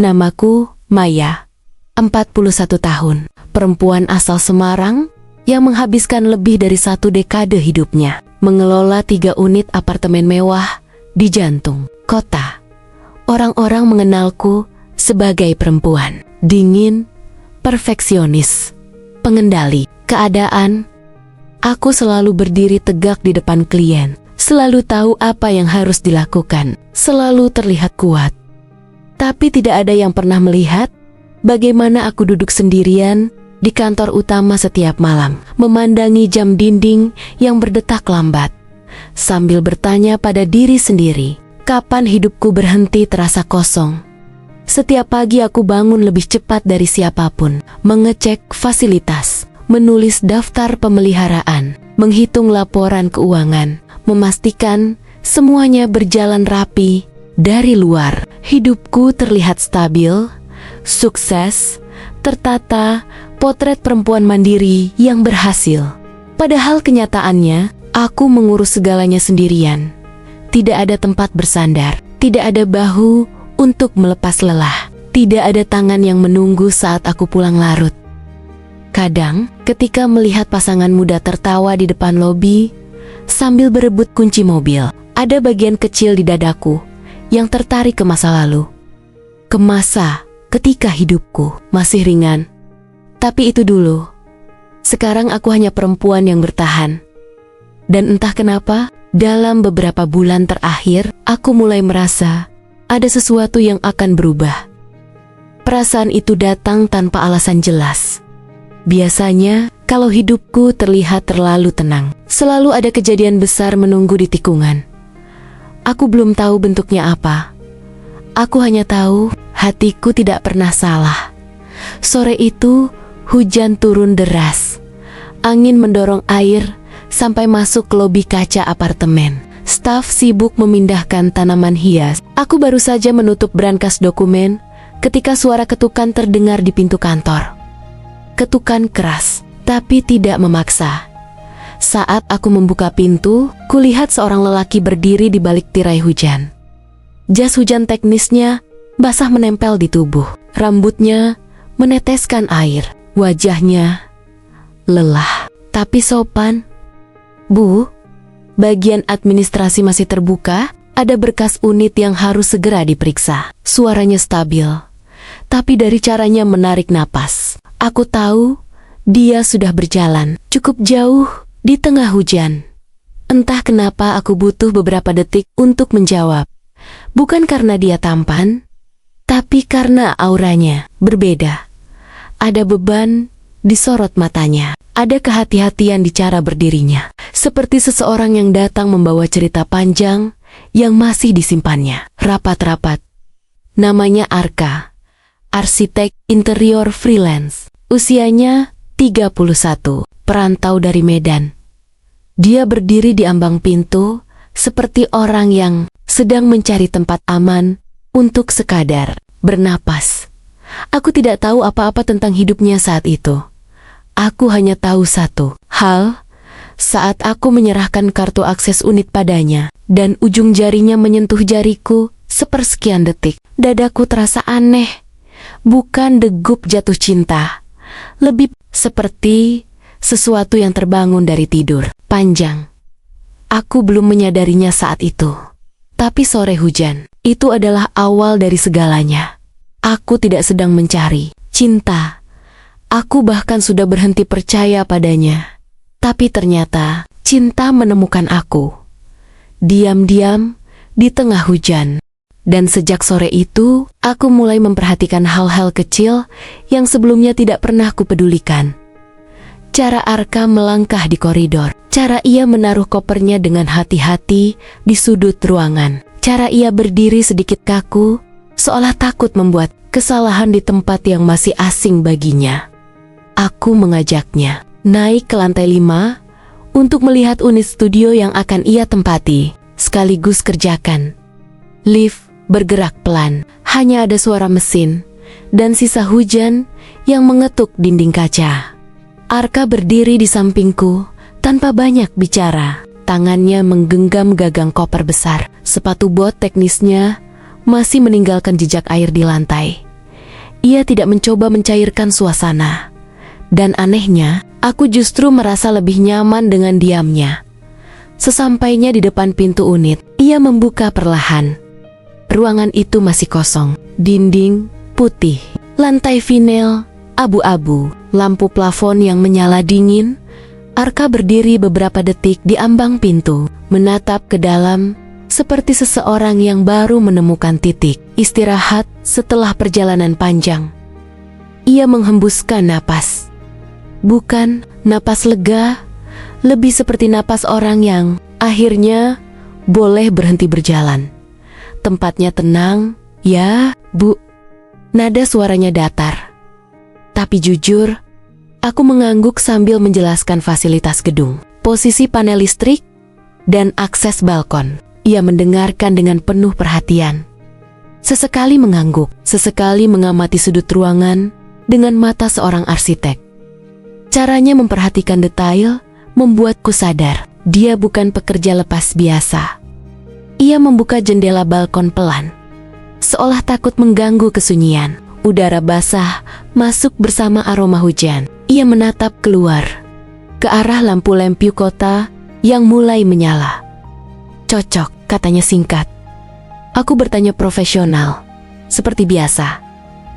Namaku Maya, 41 tahun, perempuan asal Semarang yang menghabiskan lebih dari 1 dekade hidupnya mengelola 3 unit apartemen mewah di jantung kota. Orang-orang mengenalku sebagai perempuan dingin, perfeksionis, pengendali keadaan. Aku selalu berdiri tegak di depan klien, selalu tahu apa yang harus dilakukan, selalu terlihat kuat. Tapi tidak ada yang pernah melihat bagaimana aku duduk sendirian di kantor utama setiap malam, memandangi jam dinding yang berdetak lambat, sambil bertanya pada diri sendiri, kapan hidupku berhenti terasa kosong. Setiap pagi aku bangun lebih cepat dari siapapun, mengecek fasilitas, menulis daftar pemeliharaan, menghitung laporan keuangan, memastikan semuanya berjalan rapi. Dari luar, hidupku terlihat stabil, sukses, tertata, potret perempuan mandiri yang berhasil. Padahal kenyataannya, aku mengurus segalanya sendirian. Tidak ada tempat bersandar, tidak ada bahu untuk melepas lelah, tidak ada tangan yang menunggu saat aku pulang larut. Kadang, ketika melihat pasangan muda tertawa di depan lobi sambil berebut kunci mobil, ada bagian kecil di dadaku yang tertarik ke masa lalu. Ke masa ketika hidupku masih ringan. Tapi itu dulu. Sekarang aku hanya perempuan yang bertahan. Dan entah kenapa, dalam beberapa bulan terakhir, aku mulai merasa ada sesuatu yang akan berubah. Perasaan itu datang tanpa alasan jelas. Biasanya, kalau hidupku terlihat terlalu tenang, selalu ada kejadian besar menunggu di tikungan. Aku belum tahu bentuknya apa. Aku hanya tahu hatiku tidak pernah salah. Sore itu, hujan turun deras. Angin mendorong air sampai masuk ke lobi kaca apartemen. Staf sibuk memindahkan tanaman hias. Aku baru saja menutup brankas dokumen ketika suara ketukan terdengar di pintu kantor. Ketukan keras, tapi tidak memaksa. Saat aku membuka pintu, kulihat seorang lelaki berdiri di balik tirai hujan. Jas hujan teknisnya basah menempel di tubuh. Rambutnya meneteskan air. Wajahnya lelah, tapi sopan. "Bu, bagian administrasi masih terbuka. Ada berkas unit yang harus segera diperiksa." Suaranya stabil, tapi dari caranya menarik napas, aku tahu dia sudah berjalan cukup jauh di tengah hujan. Entah kenapa aku butuh beberapa detik untuk menjawab. Bukan karena dia tampan, tapi karena auranya berbeda. Ada beban di sorot matanya, ada kehati-hatian di cara berdirinya. Seperti seseorang yang datang membawa cerita panjang yang masih disimpannya. Rapat-rapat. Namanya Arka, arsitek interior freelance. Usianya 31, perantau dari Medan. Dia berdiri di ambang pintu seperti orang yang sedang mencari tempat aman untuk sekadar bernapas. Aku tidak tahu apa-apa tentang hidupnya saat itu. Aku hanya tahu satu hal, saat aku menyerahkan kartu akses unit padanya dan ujung jarinya menyentuh jariku sepersekian detik, dadaku terasa aneh. Bukan degup jatuh cinta, lebih seperti sesuatu yang terbangun dari tidur panjang. Aku belum menyadarinya saat itu. Tapi sore hujan, itu adalah awal dari segalanya. Aku tidak sedang mencari cinta. Aku bahkan sudah berhenti percaya padanya. Tapi ternyata, cinta menemukan aku. Diam-diam, di tengah hujan. Dan sejak sore itu, aku mulai memperhatikan hal-hal kecil yang sebelumnya tidak pernah kupedulikan. Cara Arka melangkah di koridor, cara ia menaruh kopernya dengan hati-hati di sudut ruangan, cara ia berdiri sedikit kaku, seolah takut membuat kesalahan di tempat yang masih asing baginya. Aku mengajaknya naik ke lantai 5 untuk melihat unit studio yang akan ia tempati, sekaligus kerjakan. Lift bergerak pelan, hanya ada suara mesin dan sisa hujan yang mengetuk dinding kaca. Arka berdiri di sampingku tanpa banyak bicara. Tangannya menggenggam gagang koper besar. Sepatu bot teknisnya masih meninggalkan jejak air di lantai. Ia tidak mencoba mencairkan suasana. Dan anehnya, aku justru merasa lebih nyaman dengan diamnya. Sesampainya di depan pintu unit, ia membuka perlahan. Ruangan itu masih kosong. Dinding putih, lantai vinil abu-abu, lampu plafon yang menyala dingin. Arka berdiri beberapa detik di ambang pintu, menatap ke dalam seperti seseorang yang baru menemukan titik istirahat setelah perjalanan panjang. Ia menghembuskan napas. Bukan napas lega, lebih seperti napas orang yang akhirnya boleh berhenti berjalan. Tempatnya tenang, ya, Bu. Nada suaranya datar. Tapi jujur, aku mengangguk sambil menjelaskan fasilitas gedung, posisi panel listrik, dan akses balkon. Ia mendengarkan dengan penuh perhatian. Sesekali mengangguk, sesekali mengamati sudut ruangan dengan mata seorang arsitek. Caranya memperhatikan detail membuatku sadar dia bukan pekerja lepas biasa. Ia membuka jendela balkon pelan, seolah takut mengganggu kesunyian. Udara basah masuk bersama aroma hujan. Ia menatap keluar, ke arah lampu lampu kota yang mulai menyala. Cocok, katanya singkat. Aku bertanya profesional, seperti biasa.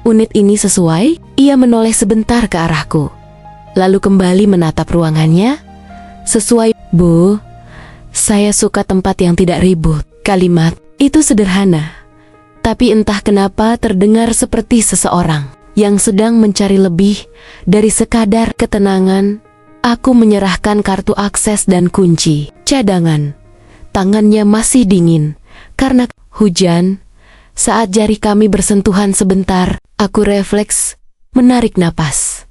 Unit ini sesuai? Ia menoleh sebentar ke arahku, lalu kembali menatap ruangannya. Sesuai, Bu. Saya suka tempat yang tidak ribut. Kalimat itu sederhana, tapi entah kenapa terdengar seperti seseorang yang sedang mencari lebih dari sekadar ketenangan. Aku menyerahkan kartu akses dan kunci cadangan. Tangannya masih dingin karena hujan. Saat jari kami bersentuhan sebentar, aku refleks menarik napas.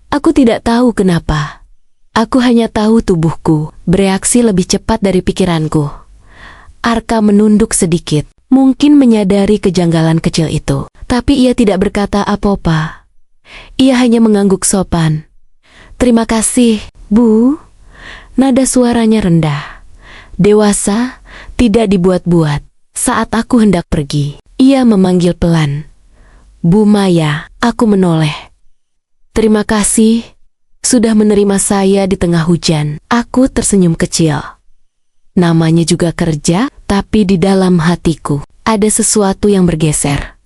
Aku tidak tahu kenapa. Aku hanya tahu tubuhku bereaksi lebih cepat dari pikiranku. Arka menunduk sedikit, mungkin menyadari kejanggalan kecil itu. Tapi ia tidak berkata apa-apa. Ia hanya mengangguk sopan. Terima kasih, Bu. Nada suaranya rendah, dewasa, tidak dibuat-buat. Saat aku hendak pergi, ia memanggil pelan. Bu Maya, aku menoleh. Terima kasih, sudah menerima saya di tengah hujan. Aku tersenyum kecil. Namanya juga kerja, tapi di dalam hatiku ada sesuatu yang bergeser.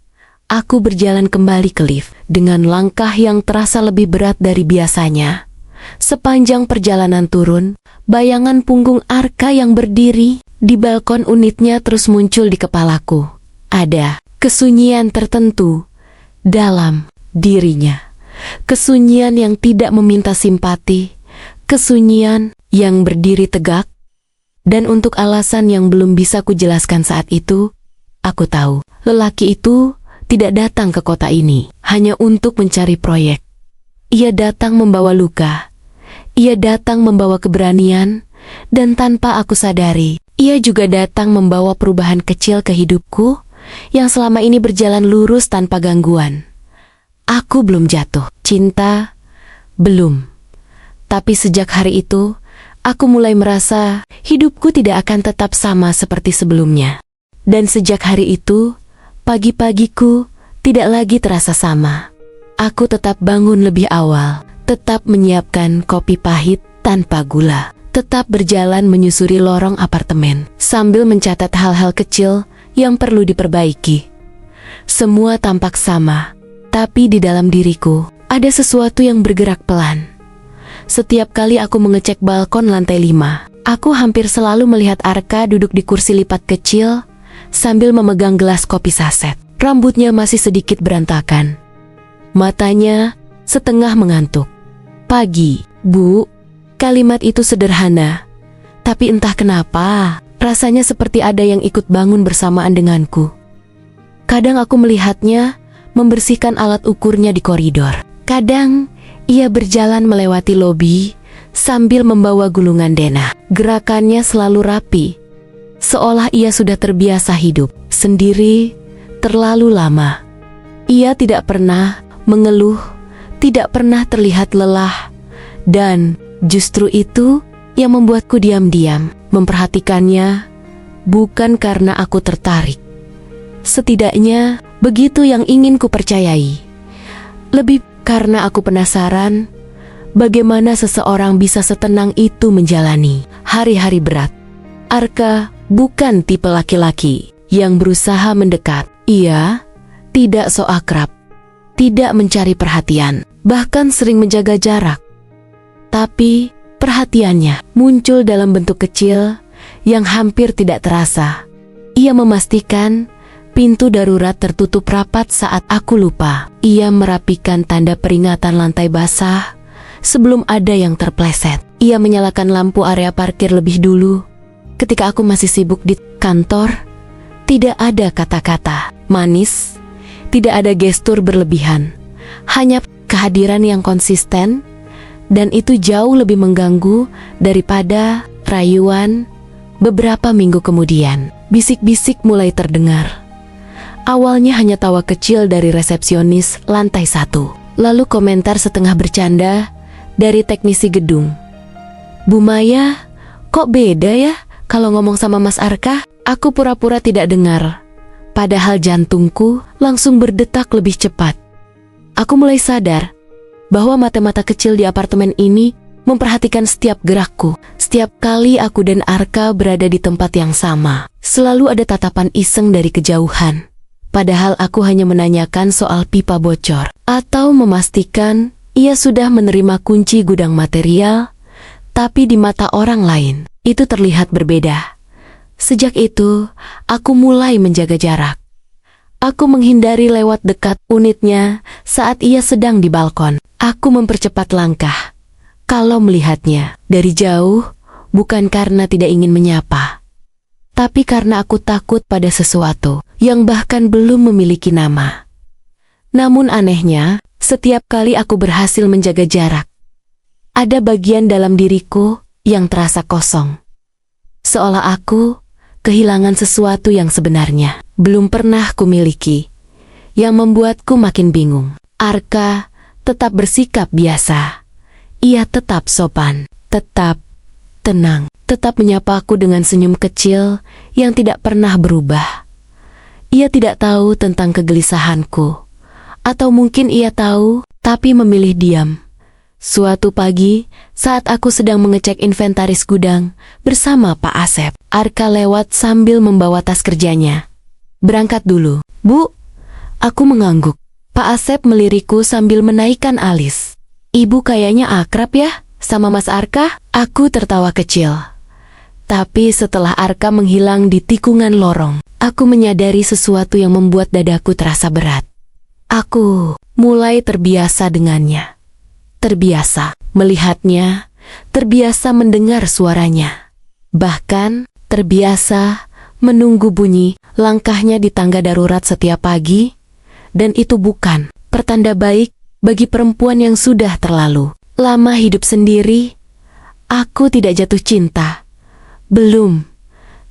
Aku berjalan kembali ke lift dengan langkah yang terasa lebih berat dari biasanya. Sepanjang perjalanan turun, bayangan punggung Arka yang berdiri di balkon unitnya terus muncul di kepalaku. Ada kesunyian tertentu dalam dirinya. Kesunyian yang tidak meminta simpati. Kesunyian yang berdiri tegak. Dan untuk alasan yang belum bisa kujelaskan saat itu, aku tahu lelaki itu tidak datang ke kota ini hanya untuk mencari proyek. Ia datang membawa luka. Ia datang membawa keberanian. Dan tanpa aku sadari, ia juga datang membawa perubahan kecil ke hidupku yang selama ini berjalan lurus tanpa gangguan. Aku belum jatuh cinta, belum. Tapi sejak hari itu, aku mulai merasa hidupku tidak akan tetap sama seperti sebelumnya. Dan sejak hari itu, pagi-pagiku tidak lagi terasa sama. Aku tetap bangun lebih awal, tetap menyiapkan kopi pahit tanpa gula, tetap berjalan menyusuri lorong apartemen sambil mencatat hal-hal kecil yang perlu diperbaiki. Semua tampak sama, tapi di dalam diriku ada sesuatu yang bergerak pelan. Setiap kali aku mengecek balkon lantai 5, aku hampir selalu melihat Arka duduk di kursi lipat kecil sambil memegang gelas kopi saset. Rambutnya masih sedikit berantakan. Matanya setengah mengantuk. Pagi, Bu. Kalimat itu sederhana, tapi entah kenapa, rasanya seperti ada yang ikut bangun bersamaan denganku. Kadang aku melihatnya membersihkan alat ukurnya di koridor. Kadang, ia berjalan melewati lobi sambil membawa gulungan denah. Gerakannya selalu rapi, seolah ia sudah terbiasa hidup sendiri terlalu lama. Ia tidak pernah mengeluh, tidak pernah terlihat lelah, dan justru itu yang membuatku diam-diam memperhatikannya, bukan karena aku tertarik. Setidaknya begitu yang ingin ku percayai. Lebih karena aku penasaran bagaimana seseorang bisa setenang itu menjalani hari-hari berat. Arka bukan tipe laki-laki yang berusaha mendekat. Ia tidak so akrab, tidak mencari perhatian, bahkan sering menjaga jarak. Tapi perhatiannya muncul dalam bentuk kecil yang hampir tidak terasa. Ia memastikan pintu darurat tertutup rapat saat aku lupa. Ia merapikan tanda peringatan lantai basah sebelum ada yang terpleset. Ia menyalakan lampu area parkir lebih dulu. Ketika aku masih sibuk di kantor, tidak ada kata-kata manis, tidak ada gestur berlebihan. Hanya kehadiran yang konsisten, dan itu jauh lebih mengganggu daripada rayuan. Beberapa minggu kemudian, bisik-bisik mulai terdengar. Awalnya hanya tawa kecil dari resepsionis lantai 1, lalu komentar setengah bercanda dari teknisi gedung. "Bu Maya, kok beda ya kalau ngomong sama Mas Arka?" Aku pura-pura tidak dengar, padahal jantungku langsung berdetak lebih cepat. Aku mulai sadar bahwa mata-mata kecil di apartemen ini memperhatikan setiap gerakku. Setiap kali aku dan Arka berada di tempat yang sama, selalu ada tatapan iseng dari kejauhan. Padahal aku hanya menanyakan soal pipa bocor, atau memastikan ia sudah menerima kunci gudang material, tapi di mata orang lain, itu terlihat berbeda. Sejak itu, aku mulai menjaga jarak. Aku menghindari lewat dekat unitnya saat ia sedang di balkon. Aku mempercepat langkah. Kalau melihatnya dari jauh, bukan karena tidak ingin menyapa, tapi karena aku takut pada sesuatu yang bahkan belum memiliki nama. Namun anehnya, setiap kali aku berhasil menjaga jarak, ada bagian dalam diriku yang terasa kosong. Seolah aku kehilangan sesuatu yang sebenarnya belum pernah kumiliki, yang membuatku makin bingung. Arka tetap bersikap biasa. Ia tetap sopan, tetap tenang, tetap menyapaku dengan senyum kecil yang tidak pernah berubah. Ia tidak tahu tentang kegelisahanku, atau mungkin ia tahu tapi memilih diam. Suatu pagi, saat aku sedang mengecek inventaris gudang bersama Pak Asep, Arka lewat sambil membawa tas kerjanya. "Berangkat dulu, Bu." Aku mengangguk. Pak Asep melirikku sambil menaikkan alis. "Ibu kayaknya akrab ya sama Mas Arka?" Aku tertawa kecil. Tapi setelah Arka menghilang di tikungan lorong, aku menyadari sesuatu yang membuat dadaku terasa berat. Aku mulai terbiasa dengannya. Terbiasa melihatnya, terbiasa mendengar suaranya. Bahkan terbiasa menunggu bunyi langkahnya di tangga darurat setiap pagi. Dan itu bukan pertanda baik bagi perempuan yang sudah terlalu lama hidup sendiri. Aku tidak jatuh cinta, belum.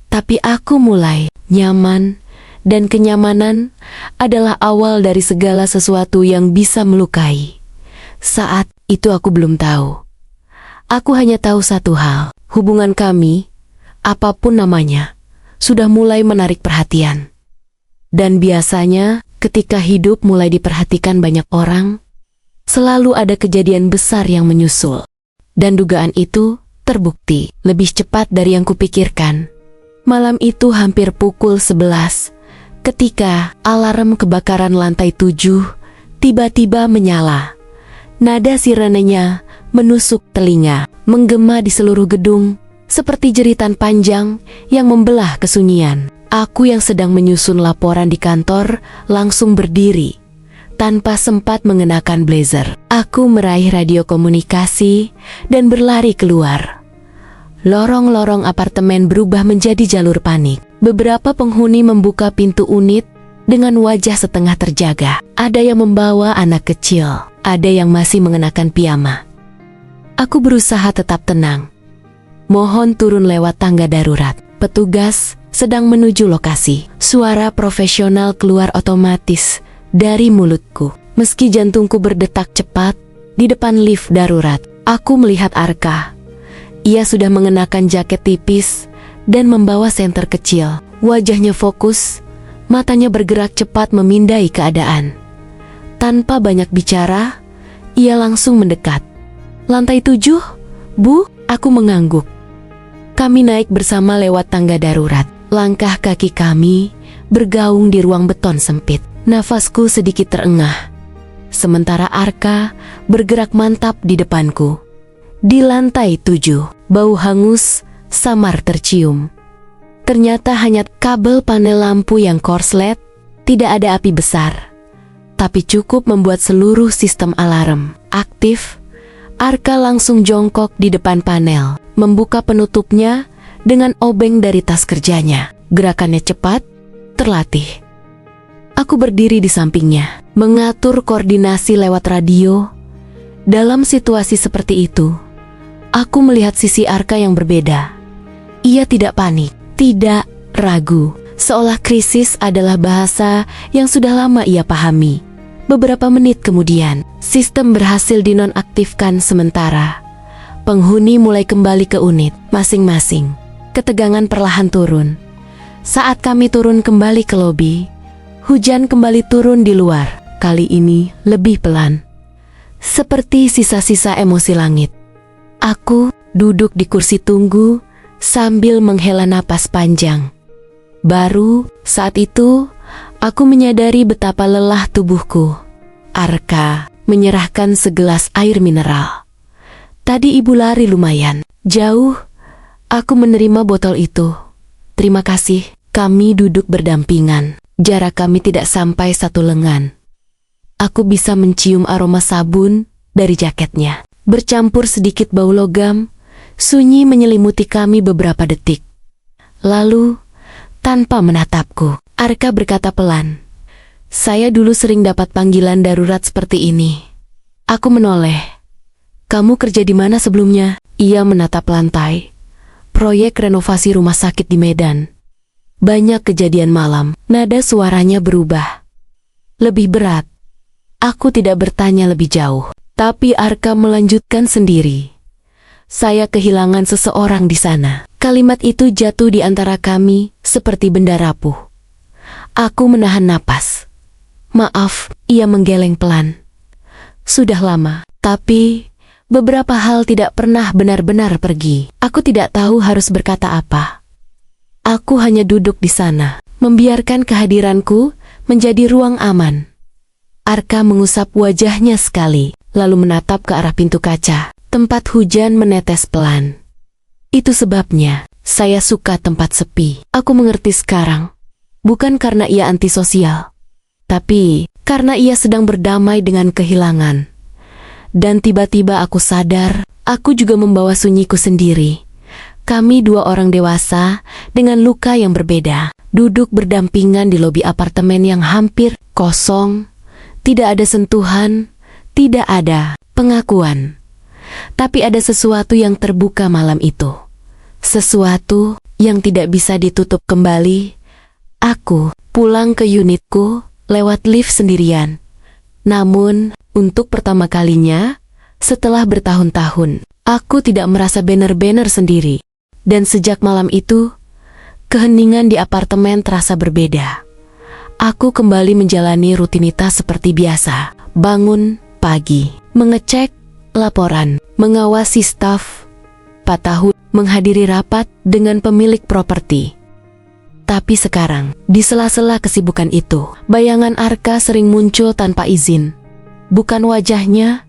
Tapi aku mulai nyaman, dan kenyamanan adalah awal dari segala sesuatu yang bisa melukai. Saat itu aku belum tahu. Aku hanya tahu satu hal, hubungan kami, apapun namanya, sudah mulai menarik perhatian. Dan biasanya ketika hidup mulai diperhatikan banyak orang, selalu ada kejadian besar yang menyusul. Dan dugaan itu terbukti lebih cepat dari yang kupikirkan. Malam itu hampir pukul 11, ketika alarm kebakaran lantai 7 tiba-tiba menyala. Nada sirenenya menusuk telinga, menggema di seluruh gedung, seperti jeritan panjang yang membelah kesunyian. Aku yang sedang menyusun laporan di kantor langsung berdiri, tanpa sempat mengenakan blazer. Aku meraih radio komunikasi dan berlari keluar. Lorong-lorong apartemen berubah menjadi jalur panik. Beberapa penghuni membuka pintu unit dengan wajah setengah terjaga. Ada yang membawa anak kecil, ada yang masih mengenakan piyama. Aku berusaha tetap tenang. Mohon turun lewat tangga darurat. Petugas sedang menuju lokasi. Suara profesional keluar otomatis dari mulutku. Meski jantungku berdetak cepat, di depan lift darurat, aku melihat Arka. Ia sudah mengenakan jaket tipis dan membawa senter kecil. Wajahnya fokus, matanya bergerak cepat memindai keadaan. Tanpa banyak bicara, ia langsung mendekat. "Lantai 7, Bu," aku mengangguk. Kami naik bersama lewat tangga darurat. Langkah kaki kami bergaung di ruang beton sempit. Nafasku sedikit terengah. Sementara Arka bergerak mantap di depanku. Di lantai 7, bau hangus samar tercium. Ternyata hanya kabel panel lampu yang korslet, tidak ada api besar. Tapi cukup membuat seluruh sistem alarm aktif. Arka langsung jongkok di depan panel, membuka penutupnya dengan obeng dari tas kerjanya. Gerakannya cepat, terlatih. Aku berdiri di sampingnya, mengatur koordinasi lewat radio. Dalam situasi seperti itu, aku melihat sisi Arka yang berbeda. Ia tidak panik, tidak ragu, seolah krisis adalah bahasa yang sudah lama ia pahami. Beberapa menit kemudian, sistem berhasil dinonaktifkan sementara. Penghuni mulai kembali ke unit masing-masing. Ketegangan perlahan turun. Saat kami turun kembali ke lobi, hujan kembali turun di luar. Kali ini lebih pelan, seperti sisa-sisa emosi langit. Aku duduk di kursi tunggu sambil menghela napas panjang. Baru saat itu, aku menyadari betapa lelah tubuhku. Arka menyerahkan segelas air mineral. "Tadi ibu lari lumayan jauh." Aku menerima botol itu. "Terima kasih." Kami duduk berdampingan. Jarak kami tidak sampai 1 lengan. Aku bisa mencium aroma sabun dari jaketnya. Bercampur sedikit bau logam, sunyi menyelimuti kami beberapa detik. Lalu, tanpa menatapku, Arka berkata pelan, "Saya dulu sering dapat panggilan darurat seperti ini." Aku menoleh. "Kamu kerja di mana sebelumnya?" Ia menatap lantai. "Proyek renovasi rumah sakit di Medan. Banyak kejadian malam." Nada suaranya berubah. Lebih berat. Aku tidak bertanya lebih jauh. Tapi Arka melanjutkan sendiri. "Saya kehilangan seseorang di sana." Kalimat itu jatuh di antara kami seperti benda rapuh. Aku menahan napas. "Maaf," ia menggeleng pelan. "Sudah lama, tapi beberapa hal tidak pernah benar-benar pergi." Aku tidak tahu harus berkata apa. Aku hanya duduk di sana, membiarkan kehadiranku menjadi ruang aman. Arka mengusap wajahnya sekali, lalu menatap ke arah pintu kaca. Tempat hujan menetes pelan. "Itu sebabnya saya suka tempat sepi." Aku mengerti sekarang. Bukan karena ia antisosial, tapi karena ia sedang berdamai dengan kehilangan. Dan tiba-tiba aku sadar, aku juga membawa sunyiku sendiri. Kami 2 orang dewasa dengan luka yang berbeda, duduk berdampingan di lobi apartemen yang hampir kosong. Tidak ada sentuhan, tidak ada pengakuan. Tapi ada sesuatu yang terbuka malam itu. Sesuatu yang tidak bisa ditutup kembali. Aku pulang ke unitku lewat lift sendirian. Namun, untuk pertama kalinya, setelah bertahun-tahun, aku tidak merasa bener-bener sendiri. Dan sejak malam itu, keheningan di apartemen terasa berbeda. Aku kembali menjalani rutinitas seperti biasa. Bangun pagi, mengecek laporan, mengawasi staf, patahun, menghadiri rapat dengan pemilik properti. Tapi sekarang, di sela-sela kesibukan itu, bayangan Arka sering muncul tanpa izin. Bukan wajahnya,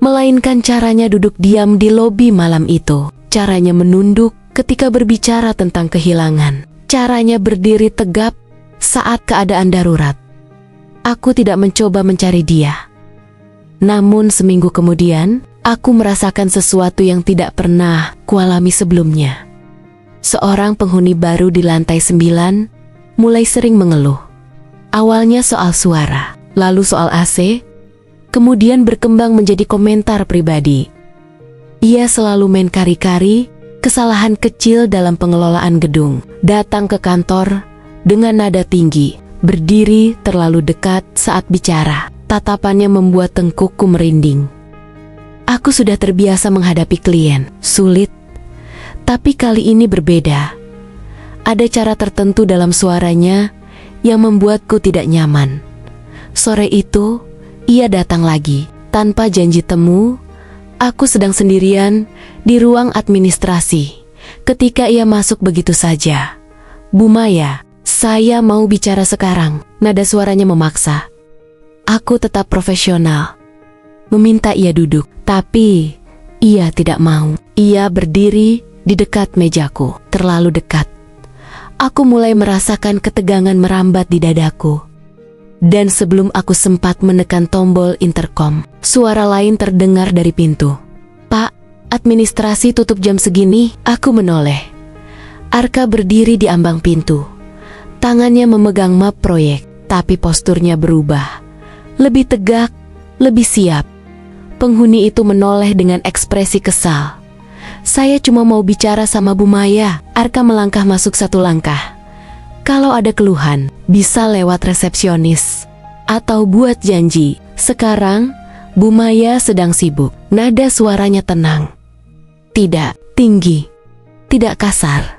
melainkan caranya duduk diam di lobi malam itu. Caranya menunduk ketika berbicara tentang kehilangan. Caranya berdiri tegap saat keadaan darurat. Aku tidak mencoba mencari dia. Namun seminggu kemudian, aku merasakan sesuatu yang tidak pernah kualami sebelumnya. Seorang penghuni baru di lantai 9 mulai sering mengeluh. Awalnya soal suara, lalu soal AC, kemudian berkembang menjadi komentar pribadi. Ia selalu main kari-kari kesalahan kecil dalam pengelolaan gedung, datang ke kantor dengan nada tinggi, berdiri terlalu dekat saat bicara. Tatapannya membuat tengkukku merinding. Aku sudah terbiasa menghadapi klien, sulit. Tapi kali ini berbeda. Ada cara tertentu dalam suaranya yang membuatku tidak nyaman. Sore itu, ia datang lagi. Tanpa janji temu, aku sedang sendirian di ruang administrasi. Ketika ia masuk begitu saja. "Bu Maya, saya mau bicara sekarang." Nada suaranya memaksa. Aku tetap profesional. Meminta ia duduk, tapi ia tidak mau. Ia berdiri di dekat mejaku, terlalu dekat. Aku mulai merasakan ketegangan merambat di dadaku. Dan sebelum aku sempat menekan tombol intercom, suara lain terdengar dari pintu. "Pak, administrasi tutup jam segini." Aku menoleh. Arka berdiri di ambang pintu. Tangannya memegang map proyek, tapi posturnya berubah. Lebih tegak, lebih siap. Penghuni itu menoleh dengan ekspresi kesal. "Saya cuma mau bicara sama Bu Maya." Arka melangkah masuk satu langkah. "Kalau ada keluhan, bisa lewat resepsionis. Atau buat janji. Sekarang, Bu Maya sedang sibuk." Nada suaranya tenang. Tidak tinggi, tidak kasar.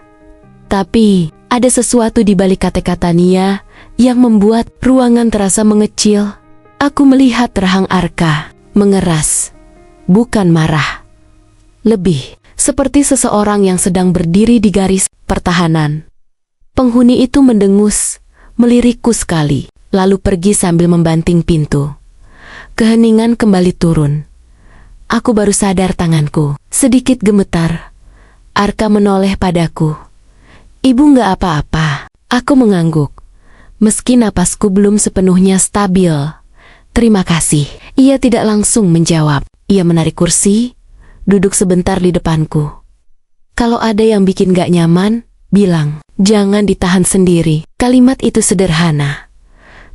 Tapi, ada sesuatu di balik kata-kata Nia yang membuat ruangan terasa mengecil. Aku melihat rahang Arka, mengeras, bukan marah. Lebih, seperti seseorang yang sedang berdiri di garis pertahanan. Penghuni itu mendengus, melirikku sekali, lalu pergi sambil membanting pintu. Keheningan kembali turun. Aku baru sadar tanganku sedikit gemetar. Arka menoleh padaku. "Ibu nggak apa-apa." Aku mengangguk, meski napasku belum sepenuhnya stabil. "Terima kasih." Ia tidak langsung menjawab. Ia menarik kursi, duduk sebentar di depanku. "Kalau ada yang bikin gak nyaman, bilang. Jangan ditahan sendiri." Kalimat itu sederhana,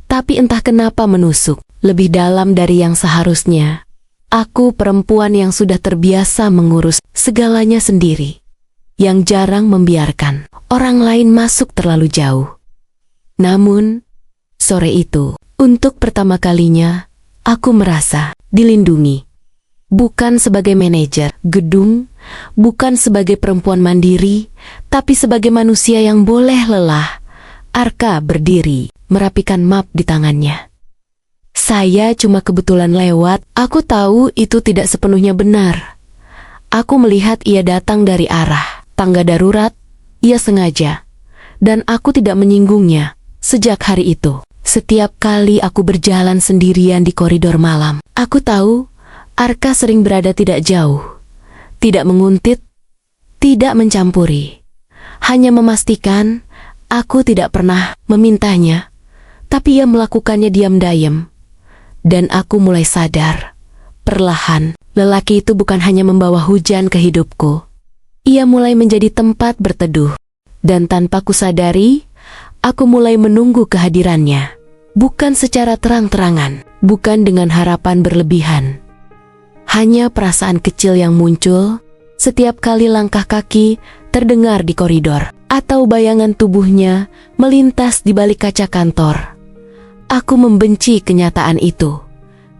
tapi entah kenapa menusuk lebih dalam dari yang seharusnya. Aku perempuan yang sudah terbiasa mengurus segalanya sendiri, yang jarang membiarkan orang lain masuk terlalu jauh. Namun, sore itu, untuk pertama kalinya, aku merasa dilindungi. Bukan sebagai manajer gedung, bukan sebagai perempuan mandiri, tapi sebagai manusia yang boleh lelah. Arka berdiri, merapikan map di tangannya. "Saya cuma kebetulan lewat." Aku tahu itu tidak sepenuhnya benar. Aku melihat ia datang dari arah tangga darurat. Ia sengaja. Dan aku tidak menyinggungnya. Sejak hari itu, setiap kali aku berjalan sendirian di koridor malam, aku tahu Arka sering berada tidak jauh, tidak menguntit, tidak mencampuri. Hanya memastikan aku tidak pernah memintanya, tapi ia melakukannya diam-diam. Dan aku mulai sadar, perlahan, lelaki itu bukan hanya membawa hujan ke hidupku. Ia mulai menjadi tempat berteduh. Dan tanpa kusadari, aku mulai menunggu kehadirannya. Bukan secara terang-terangan, bukan dengan harapan berlebihan. Hanya perasaan kecil yang muncul setiap kali langkah kaki terdengar di koridor, atau bayangan tubuhnya melintas di balik kaca kantor. Aku membenci kenyataan itu,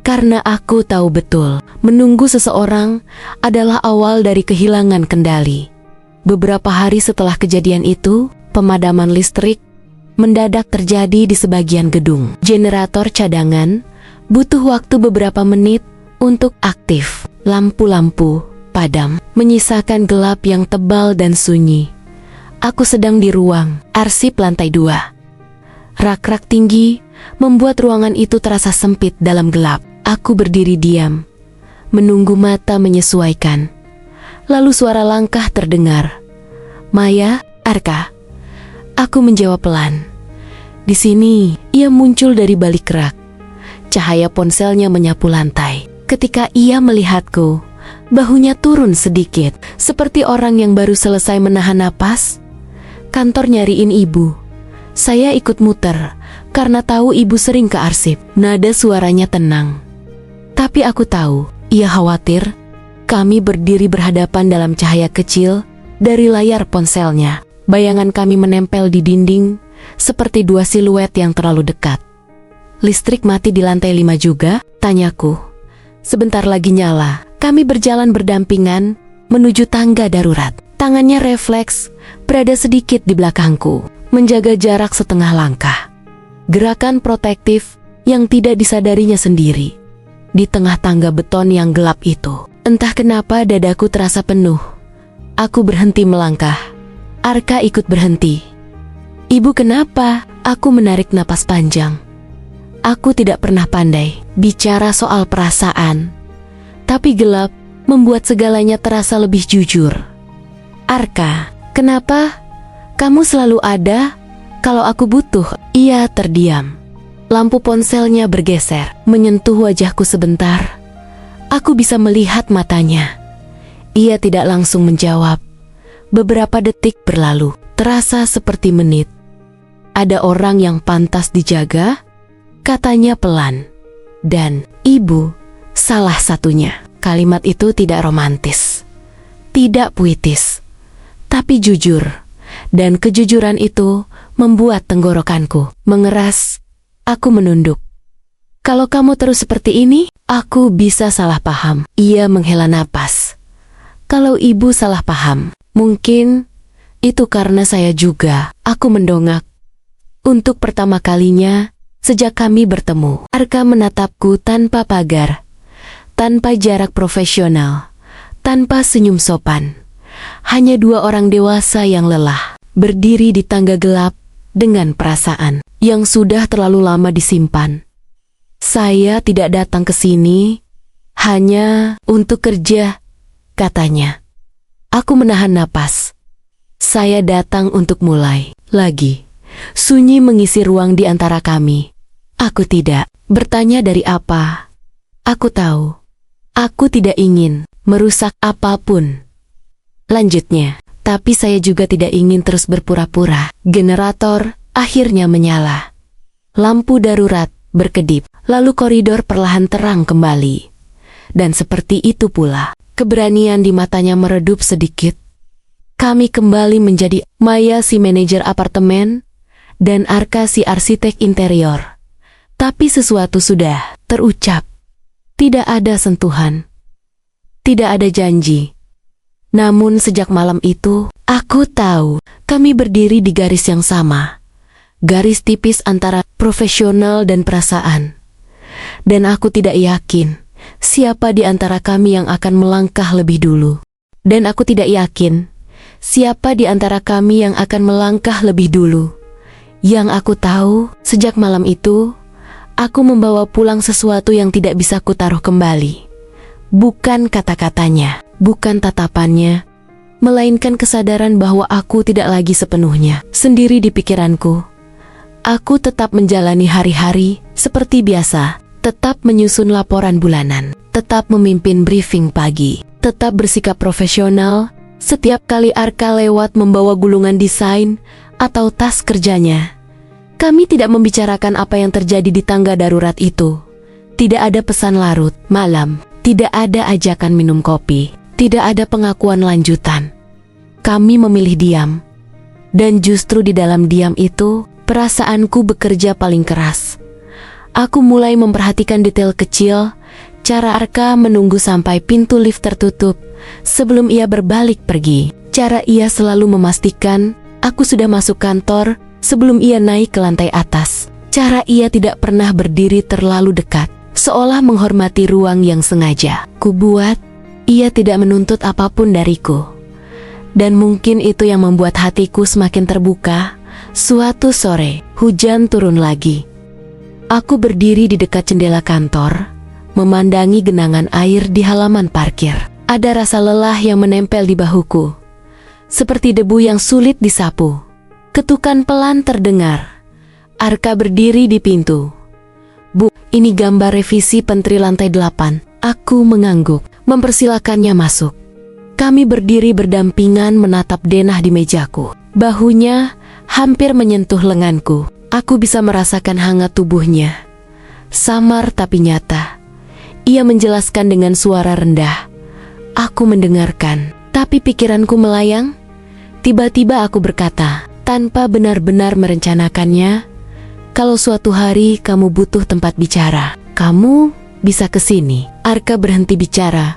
karena aku tahu betul menunggu seseorang adalah awal dari kehilangan kendali. Beberapa hari setelah kejadian itu, pemadaman listrik mendadak terjadi di sebagian gedung. Generator cadangan butuh waktu beberapa menit untuk aktif. Lampu-lampu padam, menyisakan gelap yang tebal dan sunyi. Aku sedang di ruang arsip lantai 2. Rak-rak tinggi membuat ruangan itu terasa sempit dalam gelap. Aku berdiri diam, menunggu mata menyesuaikan. Lalu suara langkah terdengar. "Maya, Arka." Aku menjawab pelan. Di sini, ia muncul dari balik rak. Cahaya ponselnya menyapu lantai. Ketika ia melihatku, bahunya turun sedikit, seperti orang yang baru selesai menahan napas. "Kantor nyariin ibu." Saya ikut muter, karena tahu ibu sering ke arsip. Nada suaranya tenang. Tapi aku tahu, ia khawatir. Kami berdiri berhadapan dalam cahaya kecil dari layar ponselnya. Bayangan kami menempel di dinding, seperti dua siluet yang terlalu dekat. "Listrik mati di lantai 5 juga?" tanyaku. Sebentar lagi nyala. Kami berjalan berdampingan menuju tangga darurat. Tangannya refleks berada sedikit di belakangku, menjaga jarak setengah langkah. Gerakan protektif yang tidak disadarinya sendiri. di tengah tangga beton yang gelap itu. Entah kenapa dadaku terasa penuh. Aku berhenti melangkah. Arka ikut berhenti. "Ibu, kenapa?" Aku menarik napas panjang. Aku tidak pernah pandai bicara soal perasaan, tapi gelap membuat segalanya terasa lebih jujur. "Arka, kenapa? Kamu selalu ada kalau aku butuh." Ia terdiam. Lampu ponselnya bergeser, menyentuh wajahku sebentar. Aku bisa melihat matanya. Ia tidak langsung menjawab. Beberapa detik berlalu, terasa seperti menit. "Ada orang yang pantas dijaga," katanya pelan. "Dan ibu salah satunya." Kalimat itu tidak romantis, tidak puitis, tapi jujur. Dan kejujuran itu membuat tenggorokanku mengeras. Aku menunduk. "Kalau kamu terus seperti ini, aku bisa salah paham." Ia menghela napas. "Kalau ibu salah paham, mungkin itu karena saya juga." Aku mendongak. Untuk pertama kalinya sejak kami bertemu, Arka menatapku tanpa pagar, tanpa jarak profesional, tanpa senyum sopan. Hanya dua orang dewasa yang lelah, berdiri di tangga gelap dengan perasaan yang sudah terlalu lama disimpan. "Saya tidak datang ke sini hanya untuk kerja," katanya. Aku menahan napas. "Saya datang untuk mulai lagi." Sunyi mengisi ruang di antara kami. Aku tidak bertanya dari apa. Aku tahu, aku tidak ingin merusak apapun. Lanjutnya, tapi saya juga tidak ingin terus berpura-pura. Generator akhirnya menyala. Lampu darurat berkedip, lalu koridor perlahan terang kembali. Dan seperti itu pula, keberanian di matanya meredup sedikit. Kami kembali menjadi Maya si manajer apartemen, dan Arka si arsitek interior. Tapi sesuatu sudah terucap. Tidak ada sentuhan. Tidak ada janji. Namun sejak malam itu, aku tahu kami berdiri di garis yang sama. Garis tipis antara profesional dan perasaan. Dan aku tidak yakin siapa di antara kami yang akan melangkah lebih dulu. Dan aku tidak yakin siapa di antara kami yang akan melangkah lebih dulu. Yang aku tahu, sejak malam itu, aku membawa pulang sesuatu yang tidak bisa kutaruh kembali. Bukan kata-katanya, bukan tatapannya, melainkan kesadaran bahwa aku tidak lagi sepenuhnya sendiri di pikiranku. Aku tetap menjalani hari-hari seperti biasa, tetap menyusun laporan bulanan, tetap memimpin briefing pagi, tetap bersikap profesional. Setiap kali Arka lewat membawa gulungan desain atau tas kerjanya, kami tidak membicarakan apa yang terjadi di tangga darurat itu. Tidak ada pesan larut malam, tidak ada ajakan minum kopi, tidak ada pengakuan lanjutan. Kami memilih diam. Dan justru di dalam diam itu, perasaanku bekerja paling keras. Aku mulai memperhatikan detail kecil, cara Arka menunggu sampai pintu lift tertutup sebelum ia berbalik pergi. Cara ia selalu memastikan aku sudah masuk kantor sebelum ia naik ke lantai atas. Cara ia tidak pernah berdiri terlalu dekat, seolah menghormati ruang yang sengaja kubuat. Ia tidak menuntut apapun dariku. Dan mungkin itu yang membuat hatiku semakin terbuka. Suatu sore, hujan turun lagi. Aku berdiri di dekat jendela kantor, memandangi genangan air di halaman parkir. Ada rasa lelah yang menempel di bahuku, seperti debu yang sulit disapu. Ketukan pelan terdengar. Arka berdiri di pintu. "Bu, ini gambar revisi Pentri lantai 8. Aku mengangguk, mempersilakannya masuk. Kami berdiri berdampingan menatap denah di mejaku. Bahunya hampir menyentuh lenganku. Aku bisa merasakan hangat tubuhnya. Samar tapi nyata. Ia menjelaskan dengan suara rendah. Aku mendengarkan, tapi pikiranku melayang. Tiba-tiba aku berkata, tanpa benar-benar merencanakannya, "Kalau suatu hari kamu butuh tempat bicara, kamu bisa ke sini." Arka berhenti bicara,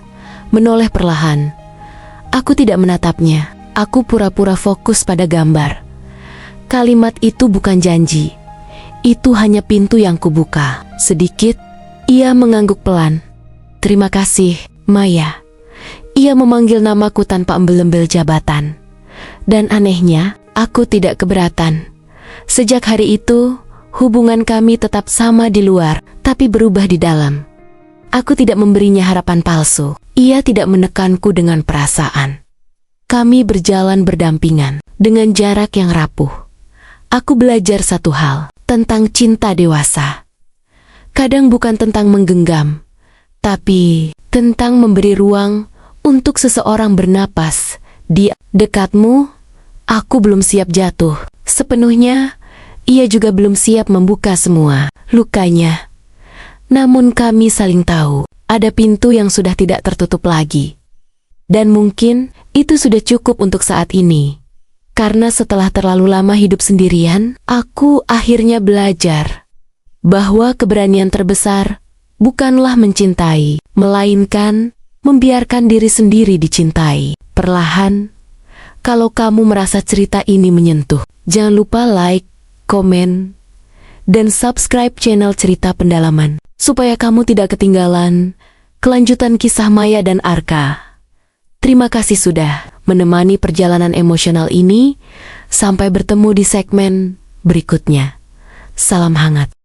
menoleh perlahan. Aku tidak menatapnya. Aku pura-pura fokus pada gambar. Kalimat itu bukan janji. Itu hanya pintu yang kubuka. Sedikit, ia mengangguk pelan. Terima kasih, Maya. Ia memanggil namaku tanpa embel-embel jabatan. Dan anehnya, aku tidak keberatan. Sejak hari itu, hubungan kami tetap sama di luar, tapi berubah di dalam. Aku tidak memberinya harapan palsu. Ia tidak menekanku dengan perasaan. Kami berjalan berdampingan, dengan jarak yang rapuh. Aku belajar satu hal, tentang cinta dewasa. Kadang bukan tentang menggenggam, tapi tentang memberi ruang untuk seseorang bernapas. Di dekatmu, aku belum siap jatuh sepenuhnya. Ia juga belum siap membuka semua lukanya. Namun kami saling tahu, ada pintu yang sudah tidak tertutup lagi. Dan mungkin itu sudah cukup untuk saat ini. Karena setelah terlalu lama hidup sendirian, aku akhirnya belajar bahwa keberanian terbesar bukanlah mencintai, melainkan membiarkan diri sendiri dicintai. Perlahan, kalau kamu merasa cerita ini menyentuh, jangan lupa like, komen, dan subscribe channel Cerita Pendalaman, supaya kamu tidak ketinggalan kelanjutan kisah Maya dan Arka. Terima kasih sudah menemani perjalanan emosional ini. Sampai bertemu di segmen berikutnya. Salam hangat.